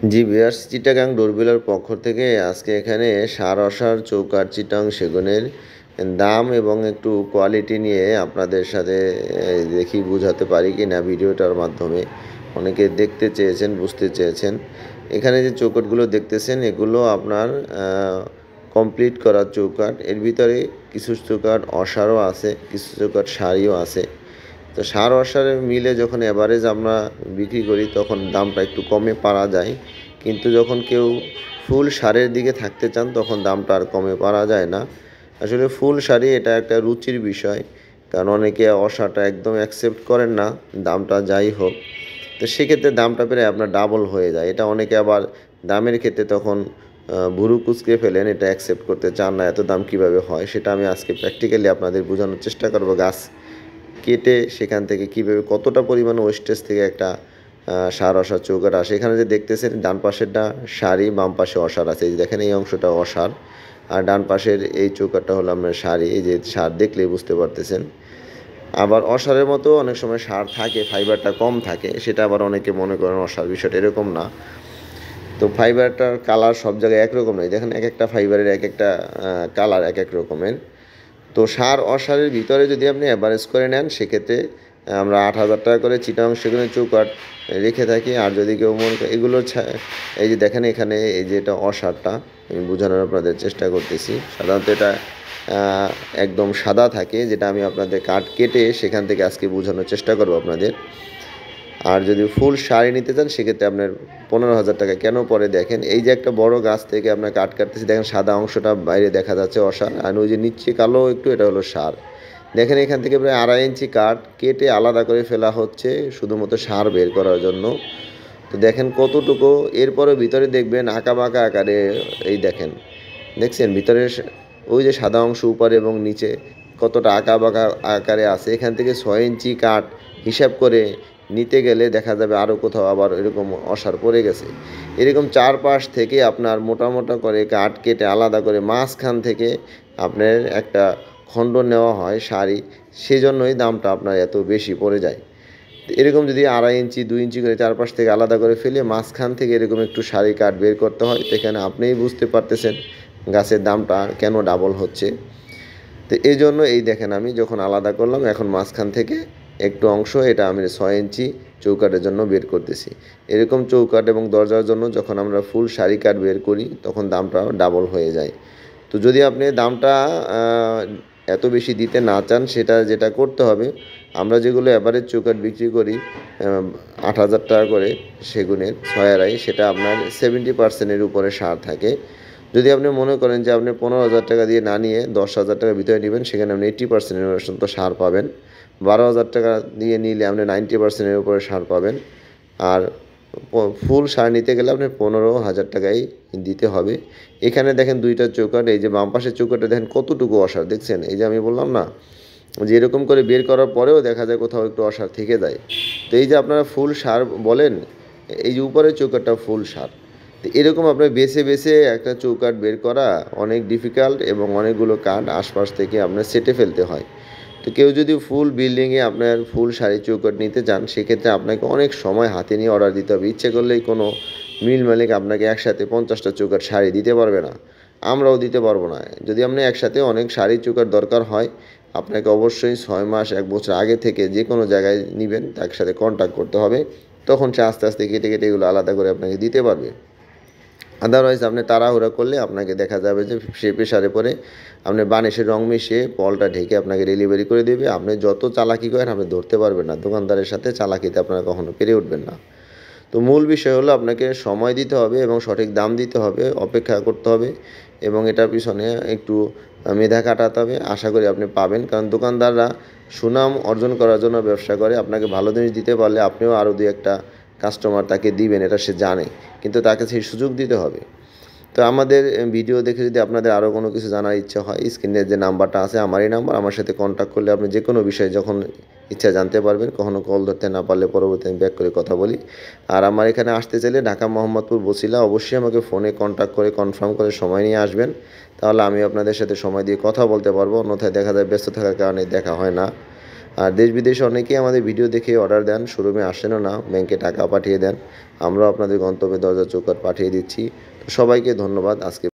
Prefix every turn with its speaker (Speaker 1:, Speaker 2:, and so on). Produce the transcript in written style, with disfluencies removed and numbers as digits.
Speaker 1: জি viewers, Chittagong ডোরবেলের পক্ষ থেকে আজকে এখানে সার অসার চৌকাঠ চিটাং সেগুনের দাম এবং একটু কোয়ালিটি নিয়ে আপনাদের সাথে দেখি বোঝাতে পারি কি না ভিডিওটার মাধ্যমে। অনেকে দেখতে চেয়েছেন, বুঝতে চেয়েছেন। এখানে যে চৌকাঠগুলো দেখতেছেন এগুলো আপনার কমপ্লিট করা চৌকাঠ। এর ভিতরে কিছু চৌকাঠ অসারও আছে, কিছু চৌকাঠ সারিও আছে। তো সার অসারের মিলে যখন অ্যাভারেজ আমরা বিক্রি করি তখন দামটা একটু কমে পারা যায়, কিন্তু যখন কেউ ফুল সারের দিকে থাকতে চান তখন দামটা আর কমে পারা যায় না। আসলে ফুল সারি এটা একটা রুচির বিষয়, কারণ অনেকে অসারটা একদম অ্যাকসেপ্ট করেন না, দামটা যাই হোক। তো সেক্ষেত্রে দামটা প্রায় আপনার ডাবল হয়ে যায়। এটা অনেকে আবার দামের ক্ষেত্রে তখন ভুরু কুঁচকে ফেলেন, এটা অ্যাকসেপ্ট করতে চান না, এত দাম কীভাবে হয়। সেটা আমি আজকে প্র্যাকটিক্যালি আপনাদের বোঝানোর চেষ্টা করব। গাছ কেটে সেখান থেকে কীভাবে কতটা পরিমাণ ওয়েস্টেজ থেকে একটা সার অসার চৌকাঠ আসে। এখানে যে দেখতেছেন ডান পাশেরটা সারি, বাম পাশে অসার আছে। এই যে দেখেন এই অংশটা অসার, আর ডান পাশের এই চৌকাঠটা হলো আপনার সারি। এই যে সার দেখলেই বুঝতে পারতেছেন। আবার অসারের মতো অনেক সময় সার থাকে, ফাইবারটা কম থাকে, সেটা আবার অনেকে মনে করেন অসার, বিষয়টা এরকম না। তো ফাইবারটার কালার সব জায়গায় একরকম নয়, দেখেন এক একটা ফাইবারের এক একটা কালার এক এক রকমের। তো সার অসারের ভিতরে যদি আপনি অ্যাভারেজ করে নেন সেক্ষেত্রে আমরা 8,000 টাকা করে চিটাং সেগুনের চৌকাঠ রেখে থাকি। আর যদি কেউ মনে করে এগুলো এই যে দেখেন এখানে এই যে এটা অসারটা আমি বোঝানোর আপনাদের চেষ্টা করতেছি। সাধারণত এটা একদম সাদা থাকে, যেটা আমি আপনাদের কাঠ কেটে সেখান থেকে আজকে বোঝানোর চেষ্টা করব আপনাদের। আর যদি ফুল শাড়ি নিতে চান সেক্ষেত্রে আপনার 15,000 টাকা। কেন পরে দেখেন এই যে একটা বড় গাছ থেকে আপনার কাঠ কাটতেছি, দেখেন সাদা অংশটা বাইরে দেখা যাচ্ছে অসার, আর ওই যে নিচে কালো একটু, এটা হলো সার। দেখেন এখান থেকে প্রায় 2.5 ইঞ্চি কাঠ কেটে আলাদা করে ফেলা হচ্ছে শুধুমাত্র সার বের করার জন্য। তো দেখেন কতটুকু, এরপরে ভিতরে দেখবেন আঁকা বাঁকা আকারে। এই দেখেন, দেখছেন ভিতরে ওই যে সাদা অংশ উপরে এবং নিচে কতটা আঁকা বাঁকা আকারে আছে। এখান থেকে 6 ইঞ্চি কাঠ হিসাব করে নিতে গেলে দেখা যাবে আরও কোথাও আবার এরকম অসার পড়ে গেছে। এরকম চারপাশ থেকে আপনার মোটা মোটা করে কাঠ কেটে আলাদা করে মাঝখান থেকে আপনার একটা খণ্ড নেওয়া হয় সারি, সেজন্যই দামটা আপনার এত বেশি পড়ে যায়। এরকম যদি 2.5 ইঞ্চি 2 ইঞ্চি করে চারপাশ থেকে আলাদা করে ফেলে মাঝখান থেকে এরকম একটু সারি কাঠ বের করতে হয়, সেখানে আপনিই বুঝতে পারতেছেন গাছের দামটা কেন ডাবল হচ্ছে। তো এই জন্য এই দেখেন আমি যখন আলাদা করলাম, এখন মাঝখান থেকে একটু অংশ এটা আমি 6 ইঞ্চি চৌকাঠের জন্য বের করতেছি। এরকম চৌকাঠ এবং দরজার জন্য যখন আমরা ফুল সারি কাঠ বের করি তখন দামটা ডাবল হয়ে যায়। তো যদি আপনি দামটা এত বেশি দিতে না চান, সেটা যেটা করতে হবে, আমরা যেগুলো অ্যাভারেজ চৌকাঠ বিক্রি করি 8,000 টাকা করে সেগুনের 6 সেটা আপনার 70% উপরে সার থাকে। যদি আপনি মনে করেন যে আপনি 15,000 টাকা দিয়ে না নিয়ে 10,000 টাকার ভিতরে নেবেন, সেখানে আপনি 80% তো সার পাবেন। 12,000 টাকা দিয়ে নিলে আপনি 90%-এর উপরে সার পাবেন। আর ফুল সার নিতে গেলে আপনি 15,000 টাকাই দিতে হবে। এখানে দেখেন দুইটা চৌকাঠ, এই যে বাম পাশের চৌকাঠে দেখেন কতটুকু অসার, দেখছেন? এই যে আমি বললাম না যে এরকম করে বের করার পরেও দেখা যায় কোথাও একটু অসার থেকে যায়। তো এই যে আপনারা ফুল সার বলেন, এই যে উপরের চৌকাঠটা ফুল সার। তো এরকম আপনার বেছে বেছে একটা চৌকাঠ বের করা অনেক ডিফিকাল্ট, এবং অনেকগুলো কাঠ আশপাশ থেকে আপনার সেটে ফেলতে হয়। তো কেউ যদি ফুল বিল্ডিংয়ে আপনার ফুল সারি চৌকাঠ নিতে চান সেক্ষেত্রে আপনাকে অনেক সময় হাতে নিয়ে অর্ডার দিতে হবে। ইচ্ছে করলেই কোনো মিল মালিক আপনাকে একসাথে 50টা চৌকাঠ শাড়ি দিতে পারবে না, আমরাও দিতে পারবো না। যদি আপনি একসাথে অনেক শাড়ি চৌকাঠ দরকার হয়, আপনাকে অবশ্যই 6 মাস 1 বছর আগে থেকে যে কোনো জায়গায় নেবেন তার সাথে কন্ট্যাক্ট করতে হবে, তখন সে আস্তে আস্তে কেটে কেটে এগুলো আলাদা করে আপনাকে দিতে পারবে। আদারওয়াইজ আপনি তাড়াহুড়া করলে আপনাকে দেখা যাবে যে সে প্রেসারে পড়ে আপনি বানিশের রং মিশিয়ে পলটা ঢেকে আপনাকে ডেলিভারি করে দেবে। আপনি যত চালাকি করেন আপনি ধরতে পারবেন না, দোকানদারের সাথে চালাকিতে আপনারা কখনো পেরে উঠবেন না। তো মূল বিষয় হলো আপনাকে সময় দিতে হবে এবং সঠিক দাম দিতে হবে, অপেক্ষা করতে হবে, এবং এটার পিছনে একটু মেধা খাটাতে হবে। আশা করি আপনি পাবেন, কারণ দোকানদাররা সুনাম অর্জন করার জন্য ব্যবসা করে। আপনাকে ভালো জিনিস দিতে পারলে আপনিও আরও 2-1টা কাস্টমার তাকে দিবেন, এটা সে জানে, কিন্তু তাকে সেই সুযোগ দিতে হবে। তো আমাদের ভিডিও দেখে যদি আপনাদের আরও কোনো কিছু জানার ইচ্ছা হয়, স্ক্রিনের যে নাম্বারটা আছে আমারই নাম্বার, আমার সাথে কন্ট্যাক্ট করলে আপনি যে কোনো বিষয়ে যখন ইচ্ছা জানতে পারবেন। কখনো কল ধরতে না পারলে পরবর্তী আমি ব্যাক করে কথা বলি। আর আমার এখানে আসতে চাইলে ঢাকা মোহাম্মদপুর বছিলা অবশ্যই আমাকে ফোনে কন্ট্যাক্ট করে কনফার্ম করে সময় নিয়ে আসবেন, তাহলে আমি আপনাদের সাথে সময় দিয়ে কথা বলতে পারবো। অন্যথায় দেখা যায় ব্যস্ত থাকার কারণে দেখা হয় না। আর দেশ বিদেশে অনেকেই আমাদের ভিডিও দেখে অর্ডার দেন, শোরুমে আসেনও না, ব্যাংকে টাকা পাঠিয়ে দেন। আমরাও আপনাদের গন্তব্যে দরজা চৌকাঠ পাঠিয়ে দিচ্ছি। তো সবাইকে ধন্যবাদ। আজকে